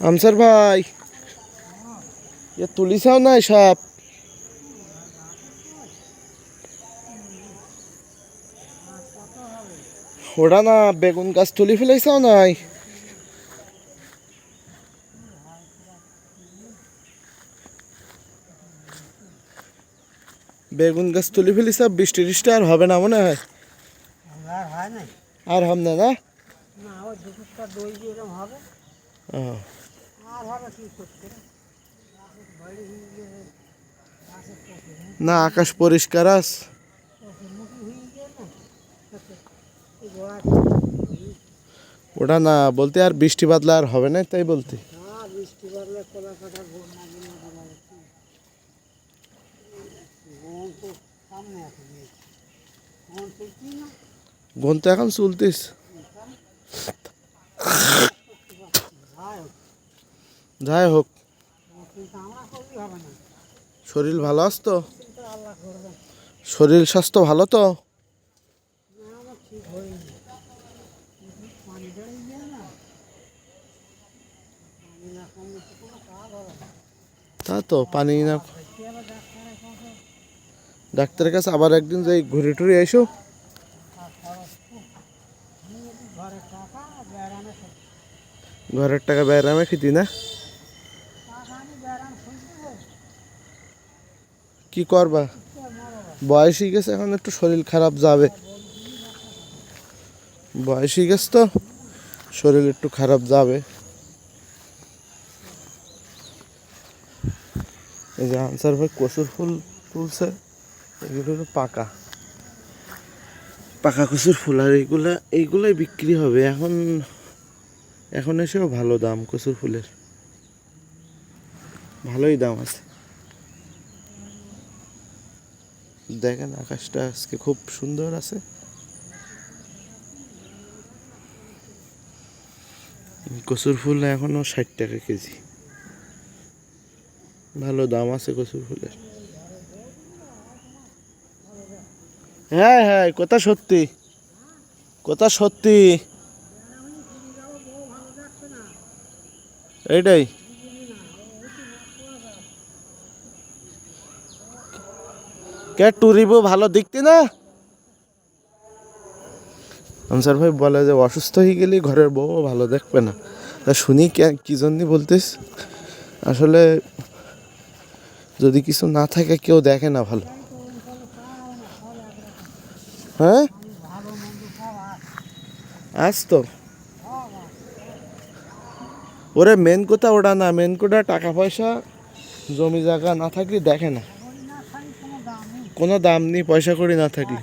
আমসার ভাই এ তুলিসাও নাই সব ওটা না বেগুন গাছ তুলি ফেলেছাও নাই বেগুন গাছ তুলি ফেলিস বৃষ্টি টিষ্টি আর হবে না মনে হয় আর হবে না না না আকাশ পরিষ্কার আছে ওটা না বলতে আর বৃষ্টি বাদলা আর হবে না তাই বলতে ঘন তো এখন চলতিস যাই হোক শরীর ভালো আছে তো শরীর স্বাস্থ্য ভালো তো তা তো পানি না ডাক্তারের কাছে আবার একদিন যাই ঘুরে টুরে এসো ঘরের টাকা ব্যায়ামে খেতি না কি করবা বয়স হয়ে গেছে এখন একটু শরীর খারাপ যাবে বয়স হয়ে গেছে তো শরীর একটু খারাপ যাবে এই যে আনসার ভাই কচুর ফুল তুলছে এগুলো হলো পাকা পাকা কচুর ফুল আর এইগুলাই বিক্রি হবে এখন এসেও ভালো দাম কচুর ফুলের ভালোই দাম আছে দেখেন আকাশটা আজকে খুব সুন্দর আছে কচুর ফুল এখনো 60 টাকা কেজি ভালো দাম আছে কচুর ফুলের হ্যাঁ হ্যাঁ কথা সত্যি এইটাই কে টুরিবো ভালো দেখতে না আনসার ভাই বলে যে অসুস্থ হয়ে গেলে ঘরের বউ ভালো দেখবে না তা শুনি কি জন্য বলতিস আসলে যদি কিছু না থাকে কেউ দেখে না ভালো হ্যাঁ আজ তো ওরে মেন কথা ওটা না মেন কথা টাকা পয়সা জমি জায়গা না থাকলে দেখে না কোনো দাম নেই পয়সা করি না থাকলে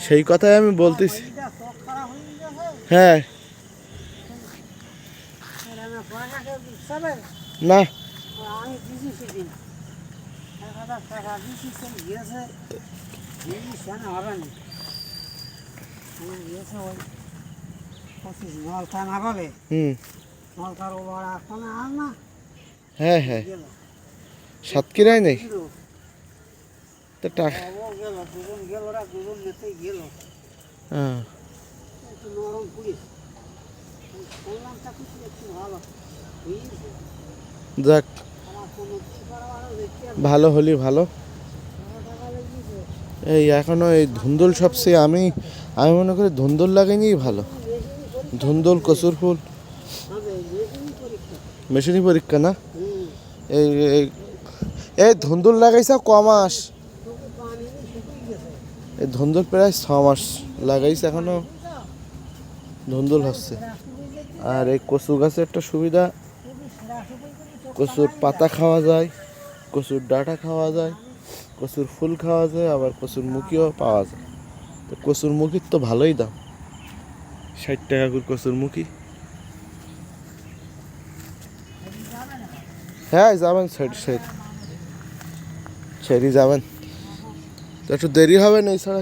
সেই কথাই আমি বলতেছি হ্যাঁ না হ্যাঁ হ্যাঁ সাতক্ষীরাই নেই তো টাকা হ্যাঁ যাক ভালো হলি ভালো এই এখনো এই ধুন্দুল সবচেয়ে আমি মনে করি ধুন্দুল লাগাইনি ভালো ধুন্দুল কচুর ফুল মেশিনি পরীক্ষা না এই এই ধুন্দুল লাগাইছা কমাস এই ধুন্দুল প্রায় 6 মাস লাগাইছে এখনো ধুন্দুল হচ্ছে আর এই কচু গাছের একটা সুবিধা কচুর পাতা খাওয়া যায় কচুর ডাঁটা খাওয়া যায় কচুর ফুল খাওয়া যায় আবার কচুর মুখিও পাওয়া যায় তো কচুর মুখির তো ভালোই দাম 60 টাকা করে কচুর মুখি হ্যাঁ যাবেন সেরি যাবেন তো একটু দেরি হবে না এছাড়া